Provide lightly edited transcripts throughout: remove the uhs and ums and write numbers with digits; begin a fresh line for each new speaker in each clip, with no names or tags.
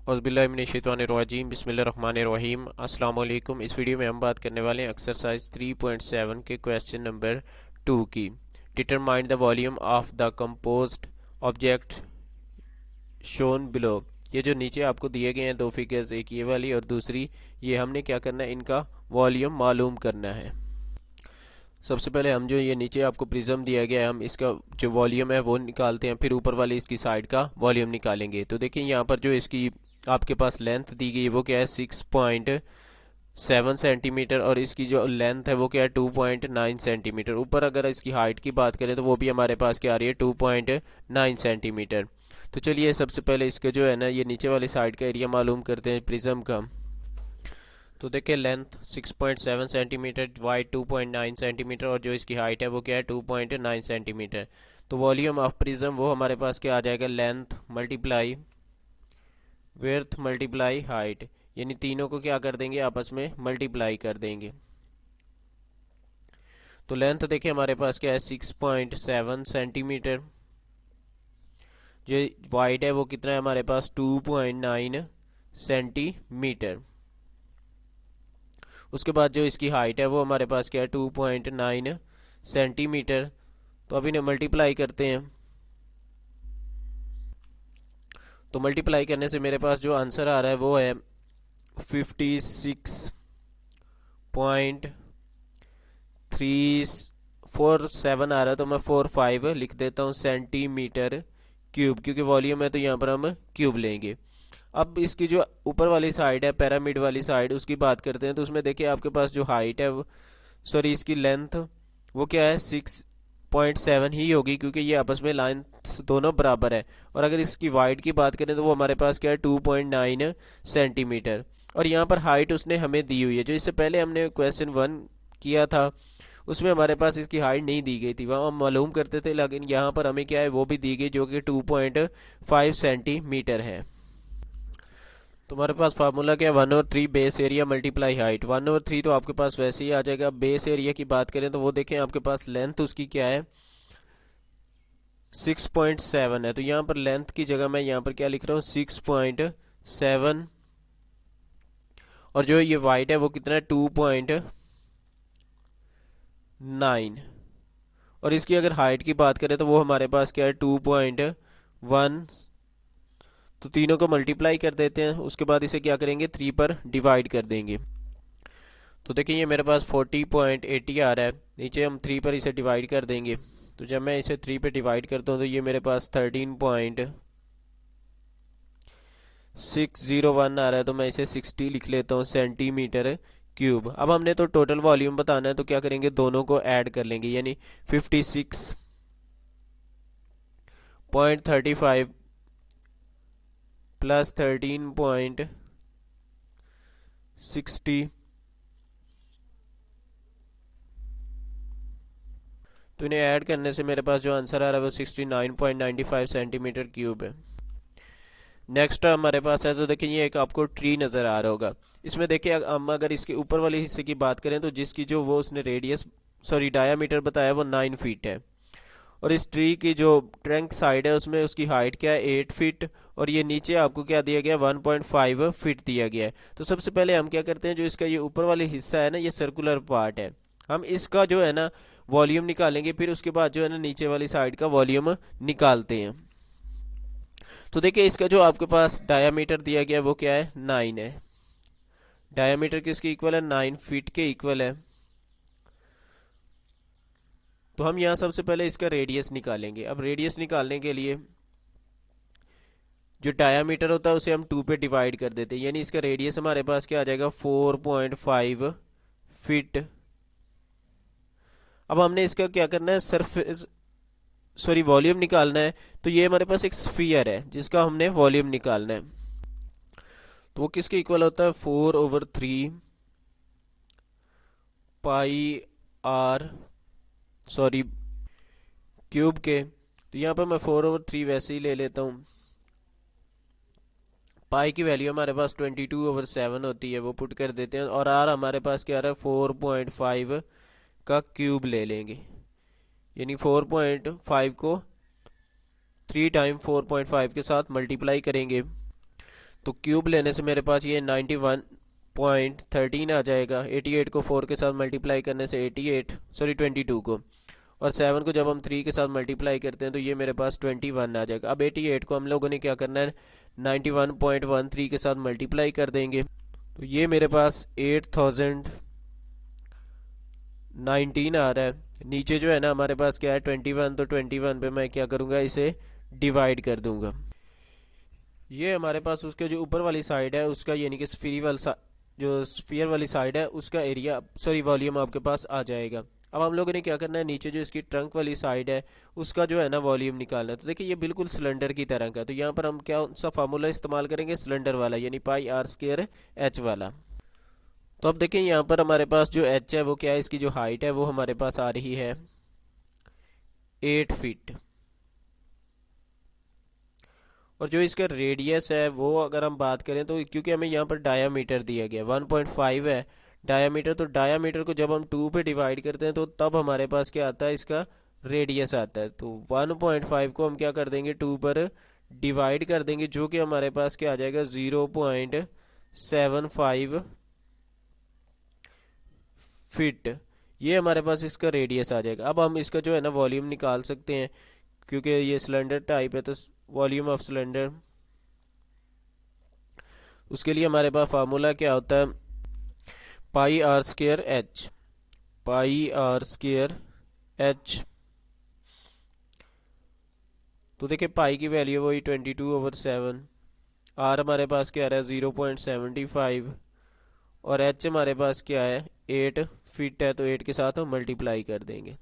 औज़ुबिल्लाहिमिनश्शैतानिर्रजीम बिस्मिल्लाहिर्रहमानिर्रहीम अस्सलाम वालेकुम। इस वीडियो में हम बात करने वाले हैं एक्सरसाइज 3.7 के क्वेश्चन नंबर 2 की। Determine the volume of the composed object shown below. ये जो नीचे आपको दिए गए हैं दो फिगर्स, एक ये वाली और दूसरी ये, हमने क्या करना है, इनका वॉल्यूम मालूम करना है। सबसे पहले हम जो ये नीचे आपको प्रिज्म दिया गया है, हम इसका जो वॉल्यूम है वो निकालते हैं, फिर ऊपर वाली इसकी साइड का वॉल्यूम निकालेंगे। तो देखिए यहाँ पर जो इसकी आपके पास लेंथ दी गई वो क्या है, 6.7 सेंटीमीटर, और इसकी जो लेंथ है वो क्या है, 2.9 सेंटीमीटर। ऊपर अगर इसकी हाइट की बात करें तो वो भी हमारे पास क्या आ रही है, 2.9 सेंटीमीटर। तो चलिए सबसे पहले इसका जो है ना, ये नीचे वाली साइड का एरिया मालूम करते हैं प्रिज्म का। तो देखिए लेंथ 6.7 सेंटीमीटर, वाइड 2.9 सेंटीमीटर, और जो इसकी हाइट है वो क्या है, 2.9 सेंटीमीटर। तो वॉल्यूम ऑफ प्रिज्म वो हमारे पास क्या आ जाएगा, length multiply width multiply height, यानी तीनों को क्या कर देंगे, आपस में मल्टीप्लाई कर देंगे। तो लेंथ देखिए हमारे पास क्या है, 6.7 सेंटीमीटर। जो वाइड है वो कितना है हमारे पास, 2.9 सेंटीमीटर। उसके बाद जो इसकी हाइट है वो हमारे पास क्या है, 2.9 सेंटीमीटर। तो अभी इन्हें मल्टीप्लाई करते हैं। तो मल्टीप्लाई करने से मेरे पास जो आंसर आ रहा है वो है 56.347 आ रहा है। तो मैं 45 लिख देता हूँ सेंटीमीटर क्यूब, क्योंकि वॉल्यूम है तो यहाँ पर हम क्यूब लेंगे। अब इसकी जो ऊपर वाली साइड है, पिरामिड वाली साइड, उसकी बात करते हैं। तो उसमें देखिए आपके पास जो हाइट है, सॉरी इसकी लेंथ वो क्या है, 6.7 ही होगी, क्योंकि ये आपस में लाइन दोनों बराबर है। और अगर इसकी वाइड की बात करें तो वो हमारे पास क्या है, 2.9 सेंटीमीटर। और यहाँ पर हाइट उसने हमें दी हुई है। जो इससे पहले हमने क्वेश्चन 1 किया था उसमें हमारे पास इसकी हाइट नहीं दी गई थी, वहाँ हम मालूम करते थे, लेकिन यहाँ पर हमें क्या है, वो भी दी गई, जो कि 2.5 सेंटीमीटर है। तो हमारे पास फार्मूला क्या है, 1/3 बेस एरिया मल्टीप्लाई हाइट। 1/3 तो आपके पास वैसे ही आ जाएगा। बेस एरिया की बात करें तो वो देखें आपके पास लेंथ उसकी क्या है, 6.7 है। तो यहाँ पर लेंथ की जगह मैं यहाँ पर क्या लिख रहा हूँ, 6.7, और जो ये वाइड है वो कितना है, 2.9। और इसकी अगर हाइट की बात करें तो वो हमारे पास क्या है, 2.1। तो तीनों को मल्टीप्लाई कर देते हैं, उसके बाद इसे क्या करेंगे, 3 पर डिवाइड कर देंगे। तो देखिए ये मेरे पास 40.80 आ रहा है। नीचे हम 3 पर इसे डिवाइड कर देंगे। तो जब मैं इसे 3 पे डिवाइड करता हूँ तो ये मेरे पास 13.601 आ रहा है। तो मैं इसे 60 लिख लेता हूँ सेंटीमीटर क्यूब। अब हमने तो टोटल वॉल्यूम बताना है, तो क्या करेंगे, दोनों को ऐड कर लेंगे, यानी 56.35 प्लस 13.60, तो इन्हें ऐड करने से मेरे पास जो आंसर आ रहा है वो 69.95 सेंटीमीटर क्यूब है। नेक्स्ट हमारे पास है, तो देखिए ये एक आपको ट्री नज़र आ रहा होगा। इसमें देखिए हम अगर इसके ऊपर वाले हिस्से की बात करें तो जिसकी जो वो उसने रेडियस, सॉरी डायामीटर बताया वो 9 फीट है। और इस ट्री की जो ट्रंक साइड है उसमें उसकी हाइट क्या है, 8 फीट, और ये नीचे आपको क्या दिया गया, 1.5 फीट दिया गया है। तो सबसे पहले हम क्या करते हैं, जो इसका ये ऊपर वाला हिस्सा है ना, ये सर्कुलर पार्ट है, हम इसका जो है ना वॉल्यूम निकालेंगे, फिर उसके बाद जो है ना नीचे वाली साइड का वॉल्यूम निकालते हैं। तो देखिए इसका जो आपके पास डायामीटर दिया गया है वो क्या है, 9 है। डायामीटर किसके इक्वल है, 9 फीट के इक्वल है। तो हम यहाँ सबसे पहले इसका रेडियस निकालेंगे। अब रेडियस निकालने के लिए जो डायामीटर होता है उसे हम 2 पे डिवाइड कर देते हैं, यानी इसका रेडियस हमारे पास क्या आ जाएगा, 4.5 फीट। अब हमने इसका क्या करना है, सरफेस, सॉरी वॉल्यूम निकालना है। तो ये हमारे पास एक स्फीयर है जिसका हमने वॉल्यूम निकालना है। तो वो किसके इक्वल होता है, 4/3 पाई आर, सॉरी क्यूब के। तो यहाँ पर मैं 4/3 वैसे ही ले लेता हूँ। पाई की वैल्यू हमारे पास 22/7 होती है, वो पुट कर देते हैं। और आर हमारे पास क्या आ रहा है, 4.5 का क्यूब ले लेंगे, यानी 4.5 को 3 टाइम 4.5 के साथ मल्टीप्लाई करेंगे। तो क्यूब लेने से मेरे पास ये 91.13 आ जाएगा। 88 को 4 के साथ मल्टीप्लाई करने से 22 को, और 7 को जब हम 3 के साथ मल्टीप्लाई करते हैं तो ये मेरे पास 21 आ जाएगा। अब 88 को हम लोगों ने क्या करना है, 91.13 के साथ मल्टीप्लाई कर देंगे। तो ये मेरे पास 8019 आ रहा है। नीचे जो है ना हमारे पास क्या है 21, तो 21 पे मैं क्या करूँगा, इसे डिवाइड कर दूंगा। ये हमारे पास उसके जो ऊपर वाली साइड है उसका, यानी कि जो स्फीयर वाली साइड है उसका एरिया, सॉरी वॉल्यूम आपके पास आ जाएगा। अब हम लोगों ने क्या करना है, नीचे जो इसकी ट्रंक वाली साइड है उसका जो है ना वॉल्यूम निकालना है। तो देखिए ये बिल्कुल सिलेंडर की तरह का है, तो यहाँ पर हम क्या सा फार्मूला इस्तेमाल करेंगे, सिलेंडर वाला, यानी पाई आर स्क्वायर एच वाला। तो अब देखें यहाँ पर हमारे पास जो एच है वो क्या है, इसकी जो हाइट है वो हमारे पास आ रही है 8 फीट, और जो इसका रेडियस है वो अगर हम बात करें तो क्योंकि हमें यहाँ पर डायामीटर दिया गया 1.5 है डायामीटर, तो डायामीटर को जब हम 2 पे डिवाइड करते हैं तो तब हमारे पास क्या आता है, इसका रेडियस आता है। तो 1.5 को हम क्या कर देंगे, 2 पर डिवाइड कर देंगे, जो कि हमारे पास क्या आ जाएगा 0.75 फिट। ये हमारे पास इसका रेडियस आ जाएगा। अब हम इसका जो है ना वॉल्यूम निकाल सकते हैं, क्योंकि ये सिलेंडर टाइप है, तो वॉल्यूम ऑफ सिलेंडर, उसके लिए हमारे पास फार्मूला क्या होता है, pi r square h, pi r square h. तो देखिए पाई की वैल्यू वही 22/7, आर हमारे पास क्या आ रहा है 0.75, और एच हमारे पास क्या है 8 फीट है, तो 8 के साथ हम मल्टीप्लाई कर देंगे।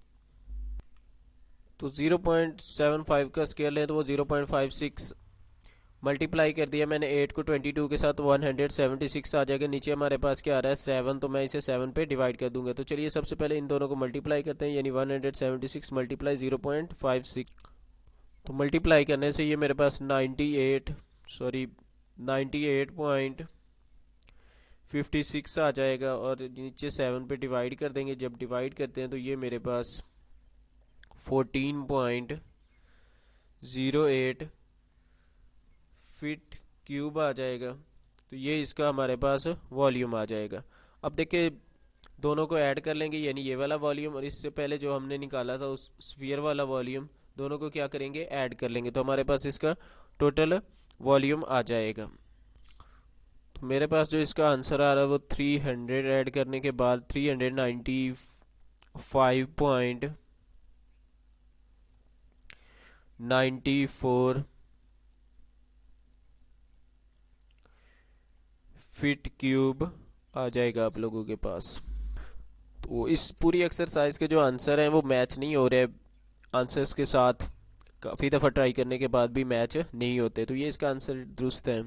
तो 0.75 का स्केयर लें तो वो 0.56, मल्टीप्लाई कर दिया मैंने 8 को 22 के साथ 176 आ जाएगा। नीचे हमारे पास क्या आ रहा है 7, तो मैं इसे 7 पे डिवाइड कर दूंगा। तो चलिए सबसे पहले इन दोनों को मल्टीप्लाई करते हैं, यानी 176 मल्टीप्लाई 0.56, तो मल्टीप्लाई करने से ये मेरे पास 98.56 आ जाएगा, और नीचे 7 पे डिवाइड कर देंगे। जब डिवाइड करते हैं तो ये मेरे पास 14.08 फीट क्यूब आ जाएगा। तो ये इसका हमारे पास वॉल्यूम आ जाएगा। अब देखिए दोनों को ऐड कर लेंगे, यानी ये वाला वॉल्यूम और इससे पहले जो हमने निकाला था उस स्फीयर वाला वॉल्यूम, दोनों को क्या करेंगे, ऐड कर लेंगे, तो हमारे पास इसका टोटल वॉल्यूम आ जाएगा। तो मेरे पास जो इसका आंसर आ रहा है वो 300 ऐड करने के बाद 395.94 फीट क्यूब आ जाएगा आप लोगों के पास। तो इस पूरी एक्सरसाइज के जो आंसर हैं वो मैच नहीं हो रहे आंसर्स के साथ, काफ़ी दफ़ा ट्राई करने के बाद भी मैच नहीं होते, तो ये इसका आंसर दुरुस्त है।